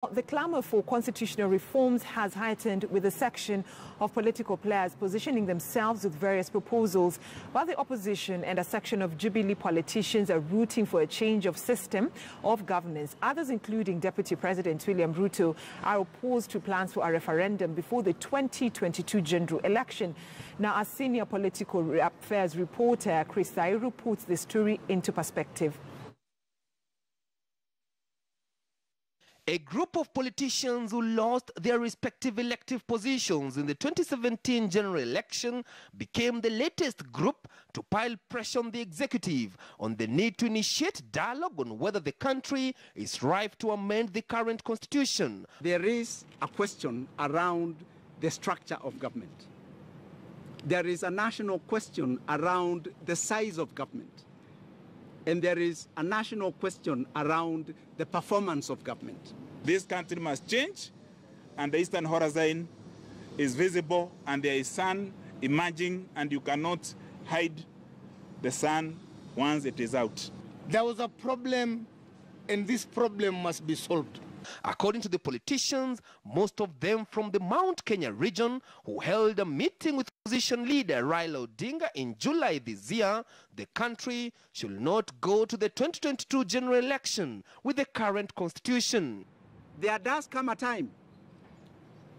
The clamor for constitutional reforms has heightened, with a section of political players positioning themselves with various proposals, while the opposition and a section of jubilee politicians are rooting for a change of system of governance. Others, including Deputy President William Ruto, are opposed to plans for a referendum before the 2022 general election. Now, our senior political affairs reporter Chris Zairu puts the story into perspective. A group of politicians who lost their respective elective positions in the 2017 general election became the latest group to pile pressure on the executive on the need to initiate dialogue on whether the country is ripe to amend the current constitution. There is a question around the structure of government. There is a national question around the size of government. And there is a national question around the performance of government. This country must change, and the eastern horizon is visible, and there is sun emerging, and you cannot hide the sun once it is out. There was a problem, and this problem must be solved. According to the politicians, most of them from the Mount Kenya region, who held a meeting with opposition leader Raila Odinga in July this year, the country should not go to the 2022 general election with the current constitution. There does come a time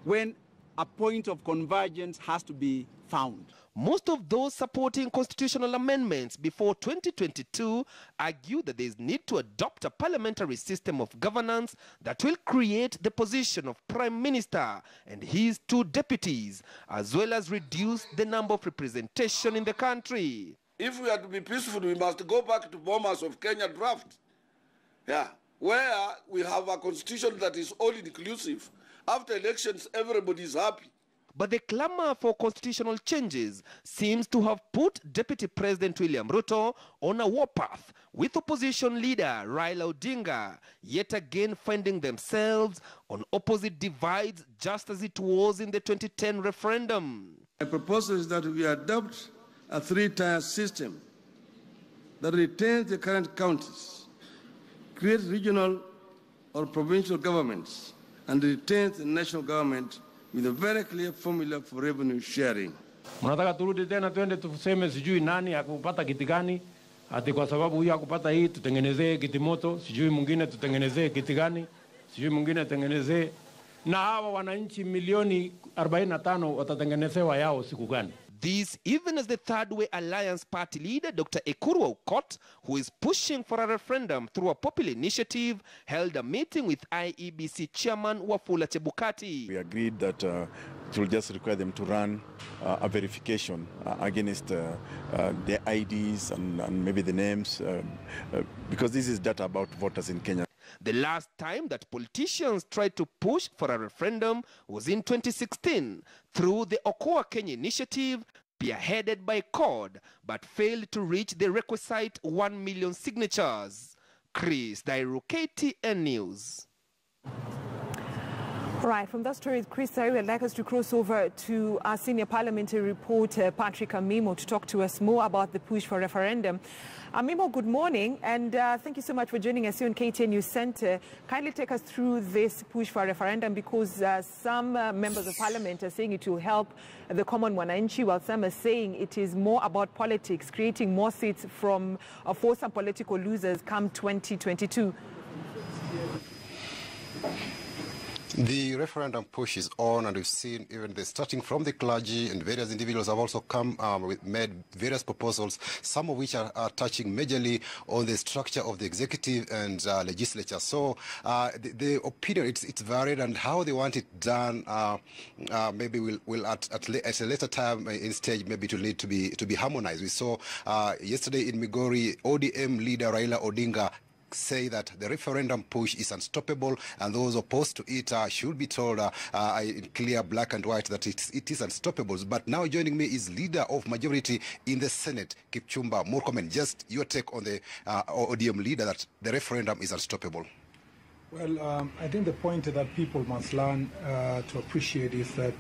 when a point of convergence has to be found. Most of those supporting constitutional amendments before 2022 argue that there is need to adopt a parliamentary system of governance that will create the position of Prime Minister and his two deputies, as well as reduce the number of representation in the country. If we are to be peaceful, we must go back to Bombers of Kenya draft, where we have a constitution that is all inclusive. After elections, everybody is happy. But the clamor for constitutional changes seems to have put Deputy President William Ruto on a warpath, with opposition leader Raila Odinga yet again finding themselves on opposite divides, just as it was in the 2010 referendum. My proposal is that we adopt a three-tier system that retains the current counties, creates regional or provincial governments, and retains the national government with a very clear formula for revenue sharing. Mnataka turudi tena twende tuseme sijui nani akupata kiti gani, ati kwa sababu huyu akupata hii tutengenezee kiti moto, sijui mwingine tutengenezee kiti gani, sijui mwingine tutengenezee, na hawa wananchi milioni 45 watatengenezewa yao siku gani? This even as the Third Way Alliance party leader, Dr. Ekuru Aukot, who is pushing for a referendum through a popular initiative, held a meeting with IEBC chairman Wafula Chebukati. We agreed that it will just require them to run a verification against their IDs and maybe the names, because this is data about voters in Kenya. The last time that politicians tried to push for a referendum was in 2016 through the Okoa Kenya initiative, spearheaded by CORD, but failed to reach the requisite 1 million signatures. Chris Zairu, KTN News. All right, from that story with Chris Zairu, I'd like us to cross over to our senior parliamentary reporter, Patrick Amimo, to talk to us more about the push for referendum. Amimo, good morning, and thank you so much for joining us here on KTN News Center. Kindly take us through this push for a referendum, because some members of parliament are saying it will help the common Wananchi, while some are saying it is more about politics, creating more seats for some political losers come 2022. The referendum push is on, and we've seen even starting from the clergy, and various individuals have also come made various proposals, some of which are touching majorly on the structure of the executive and legislature. So the opinion, it's varied, and how they want it done maybe will at a later time in stage maybe to lead to be harmonized. We saw yesterday in Migori, ODM leader Raila Odinga say that the referendum push is unstoppable, and those opposed to it should be told in clear black and white that it is unstoppable. But now joining me is leader of majority in the Senate, Kipchumba Murkomen. Just your take on the ODM leader that the referendum is unstoppable. Well, I think the point that people must learn to appreciate is that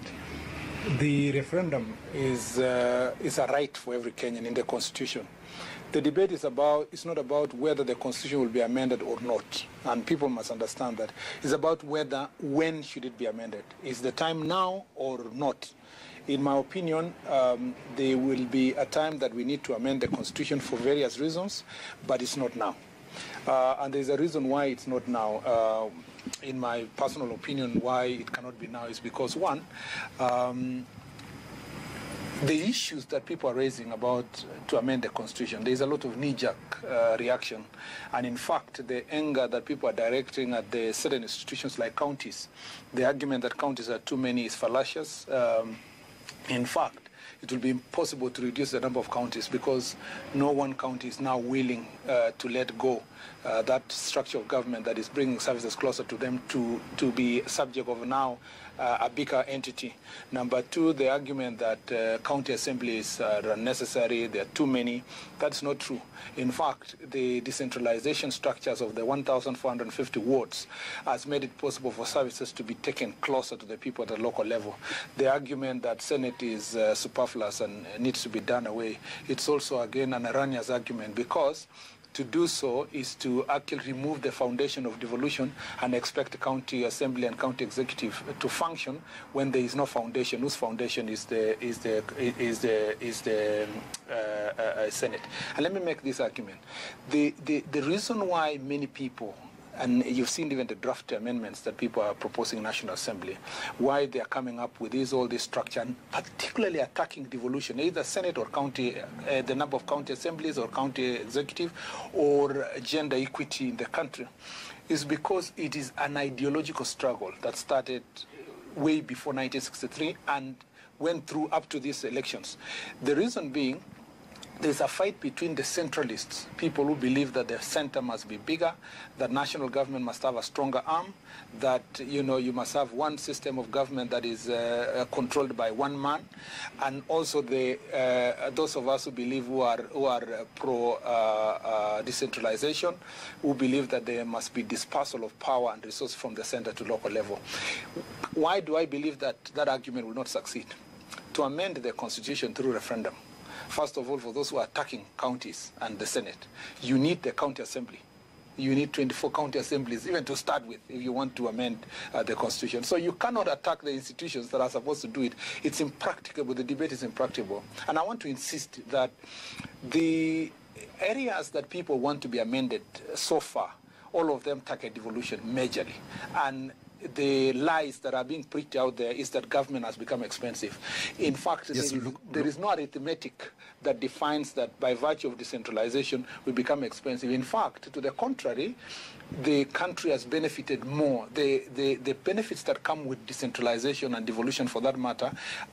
the referendum is a right for every Kenyan in the Constitution. The debate is not about whether the constitution will be amended or not, and people must understand that. It's about when should it be amended. Is the time now or not? In my opinion, there will be a time that we need to amend the constitution for various reasons, but it's not now. And there's a reason why it's not now. In my personal opinion, why it cannot be now is because, one, the issues that people are raising about to amend the constitution, there's a lot of knee-jerk reaction. And in fact, the anger that people are directing at the certain institutions like counties, the argument that counties are too many is fallacious. In fact, it will be impossible to reduce the number of counties because no one county is now willing to let go that structure of government that is bringing services closer to them to be subject of now a bigger entity. Number two, the argument that county assemblies are unnecessary, there are too many, that's not true. In fact, the decentralization structures of the 1,450 wards has made it possible for services to be taken closer to the people at the local level. The argument that Senate is superfluous and needs to be done away, it's also again an erroneous argument because to do so is to actually remove the foundation of devolution and expect the county assembly and county executive to function when there is no foundation, whose foundation is the Senate. And let me make this argument. The reason why many people, and you've seen even the draft amendments that people are proposing National Assembly, why they are coming up with all this structure, and particularly attacking devolution, either Senate or county, the number of county assemblies or county executive, or gender equity in the country, is because it is an ideological struggle that started way before 1963 and went through up to these elections. The reason being, there's a fight between the centralists, people who believe that the center must be bigger, that national government must have a stronger arm, that you must have one system of government that is controlled by one man, and also those of us who believe who are pro decentralization, who believe that there must be dispersal of power and resources from the center to local level. Why do I believe that argument will not succeed? To amend the constitution through referendum, first of all, for those who are attacking counties and the Senate, you need the county assembly. You need 24 county assemblies, even to start with, if you want to amend the constitution. So you cannot attack the institutions that are supposed to do it. It's impracticable. The debate is impracticable. And I want to insist that the areas that people want to be amended so far, all of them target devolution majorly. And the lies that are being preached out there is that government has become expensive. In fact, yes, there is no arithmetic that defines that by virtue of decentralization we become expensive. In fact, to the contrary, the country has benefited more. The benefits that come with decentralization and devolution, for that matter,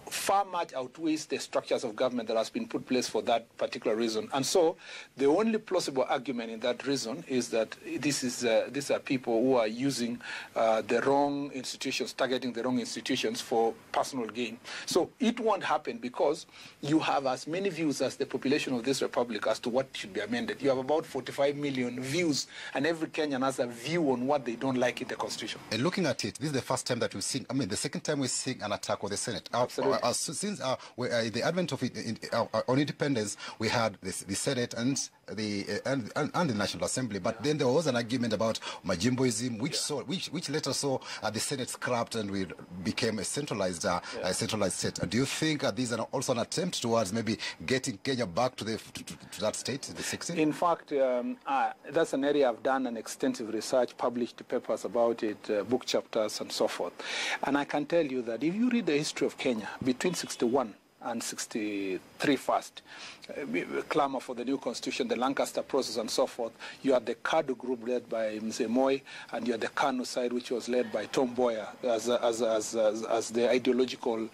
far much outweighs the structures of government that has been put in place for that particular reason. And so the only plausible argument in that reason is that these are people who are using the wrong institutions, targeting the wrong institutions for personal gain. So it won't happen because you have as many views as the population of this republic as to what should be amended. You have about 45 million views, and every Kenyan has a view on what they don't like in the constitution. And looking at it, this is the first time that we've seen, the second time we're seeing an attack on the Senate. Since the advent of on independence, we had the Senate and the National Assembly, but then there was an argument about Majimboism, which later saw the Senate scrapped and we became a centralized state. Do you think these are also an attempt towards maybe getting Kenya back to that state, the 60s? In fact, that's an area I've done an extensive research, published papers about it, book chapters and so forth. And I can tell you that if you read the history of Kenya between 61 and 63 first, clamor for the new constitution, the Lancaster process and so forth, you had the KADU group led by Mzee Moi, and you had the KANU side, which was led by Tom Mboya as the ideological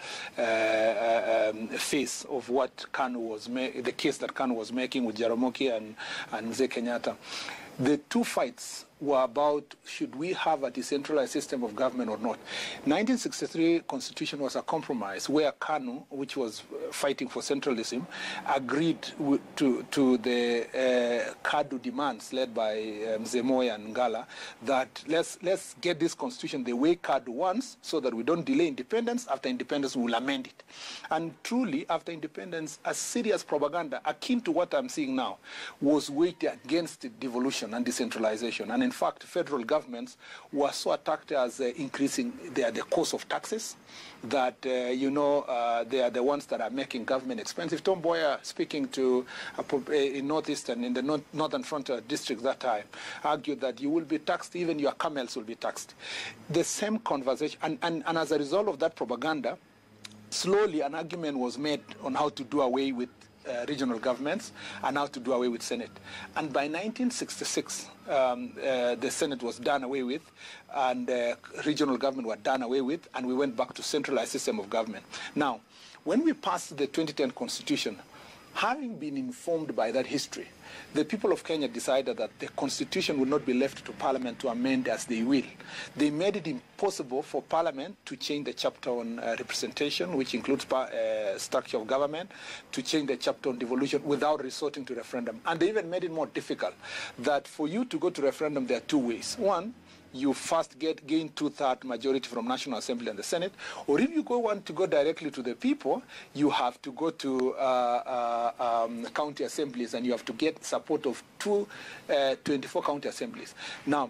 face of what KANU was the case that KANU was making with Jaramogi and Mzee Kenyatta. The two fights were about should we have a decentralized system of government or not. 1963 Constitution was a compromise where KANU, which was fighting for centralism, agreed to the KADU demands led by Mzee and Ngala that let's get this constitution the way KADU wants so that we don't delay independence. After independence, we'll amend it. And truly, after independence, a serious propaganda akin to what I'm seeing now was waged against devolution and decentralization. And in fact, federal governments were so attacked as increasing the cost of taxes that, they are the ones that are making government expensive. Tom Boyer, speaking to in Northeastern, in the Northern Frontier District that time, argued that you will be taxed, even your camels will be taxed. The same conversation, and as a result of that propaganda, slowly an argument was made on how to do away with regional governments and how to do away with Senate. And by 1966, the Senate was done away with, and regional government were done away with, and we went back to centralized system of government. Now, when we passed the 2010 Constitution, having been informed by that history, the people of Kenya decided that the Constitution would not be left to Parliament to amend as they will. They made it impossible for Parliament to change the chapter on representation, which includes structure of government, to change the chapter on devolution without resorting to referendum. And they even made it more difficult that for you to go to referendum, there are two ways. One, you first gain two-thirds majority from National Assembly and the Senate, or if you want to go directly to the people, you have to go to county assemblies, and you have to get support of 24 county assemblies. Now,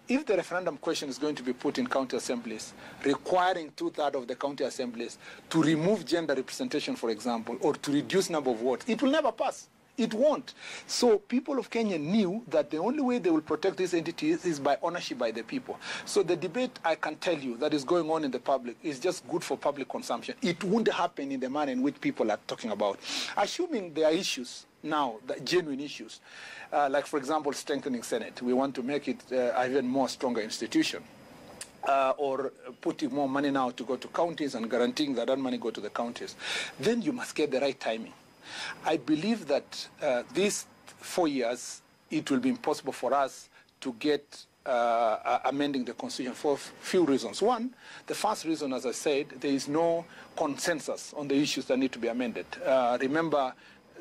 if the referendum question is going to be put in county assemblies, requiring two-thirds of the county assemblies to remove gender representation, for example, or to reduce number of votes, it will never pass. It won't. So people of Kenya knew that the only way they will protect these entities is by ownership by the people. So the debate, I can tell you, that is going on in the public is just good for public consumption. It wouldn't happen in the manner in which people are talking about. Assuming there are issues now, the genuine issues, like, for example, strengthening Senate. We want to make it even more stronger institution. Or putting more money now to go to counties and guaranteeing that money go to the counties. Then you must get the right timing. I believe that these 4 years, it will be impossible for us to get amending the Constitution for a few reasons. One, the first reason, as I said, there is no consensus on the issues that need to be amended. Remember,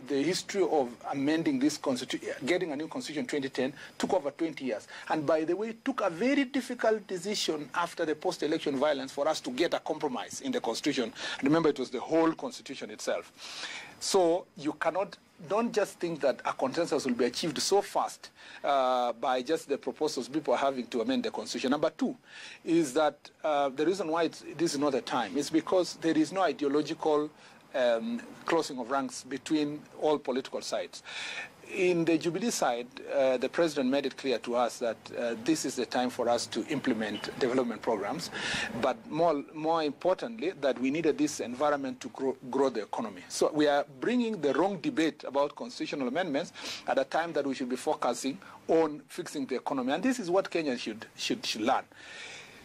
the history of amending this Constitution, getting a new Constitution in 2010, took over 20 years. And by the way, it took a very difficult decision after the post-election violence for us to get a compromise in the Constitution. Remember, it was the whole Constitution itself. So you don't just think that a consensus will be achieved so fast by just the proposals people are having to amend the Constitution. Number two is that the reason why this is not a time is because there is no ideological closing of ranks between all political sides. In the Jubilee side, the president made it clear to us that this is the time for us to implement development programs, but more importantly, that we needed this environment to grow the economy. So we are bringing the wrong debate about constitutional amendments at a time that we should be focusing on fixing the economy. And this is what Kenya should learn.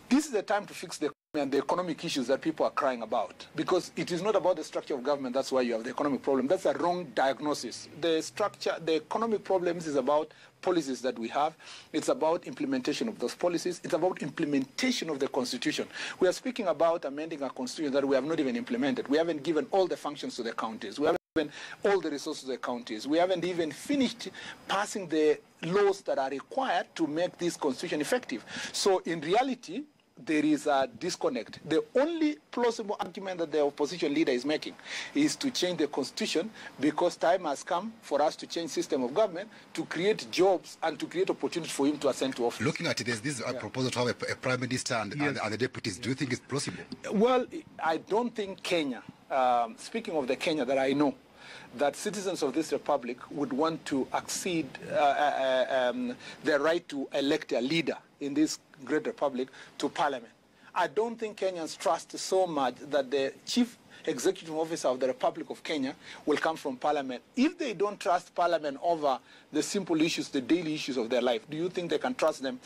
This is the time to fix the and the economic issues that people are crying about, because it is not about the structure of government. That's why you have the economic problem. That's a wrong diagnosis. The economic problems is about policies that we have. It's about implementation of those policies. It's about implementation of the Constitution. We are speaking about amending a Constitution that we have not even implemented. We haven't given all the functions to the counties. We haven't given all the resources to the counties. We haven't even finished passing the laws that are required to make this Constitution effective. So in reality, there is a disconnect. The only plausible argument that the opposition leader is making is to change the Constitution because time has come for us to change system of government, to create jobs and to create opportunities for him to ascend to office. Looking at it, there's this proposal to have a prime minister and the deputies. Do you think it's plausible? Well, I don't think Kenya, speaking of the Kenya that I know, that citizens of this republic would want to accede their right to elect a leader in this great republic to parliament. I don't think Kenyans trust so much that the chief executive officer of the Republic of Kenya will come from parliament. If they don't trust parliament over the simple issues, the daily issues of their life, do you think they can trust them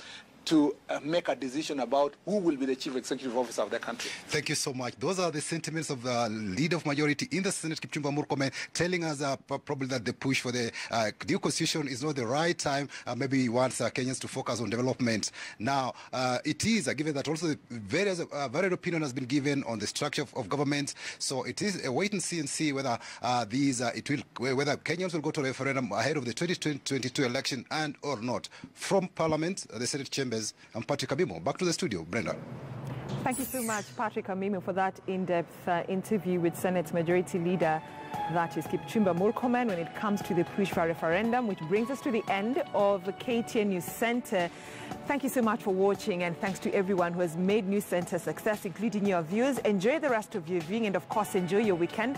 to make a decision about who will be the chief executive officer of the country. Thank you so much. Those are the sentiments of the leader of majority in the Senate, Kipchumba Murkomen, telling us probably that the push for the new constitution is not the right time. Maybe he wants Kenyans to focus on development. Now, it is, given that also varied opinion has been given on the structure of government. So it is a wait and see whether whether Kenyans will go to referendum ahead of the 2022 election and or not. From Parliament, the Senate chambers, I'm Patrick Amimo. Back to the studio, Brenda. Thank you so much, Patrick Amimo, for that in-depth interview with Senate Majority Leader, that is Kipchumba Murkomen, when it comes to the push for a referendum, which brings us to the end of KTN News Center. Thank you so much for watching, and thanks to everyone who has made News Center a success, including your viewers. Enjoy the rest of your viewing, and of course, enjoy your weekend.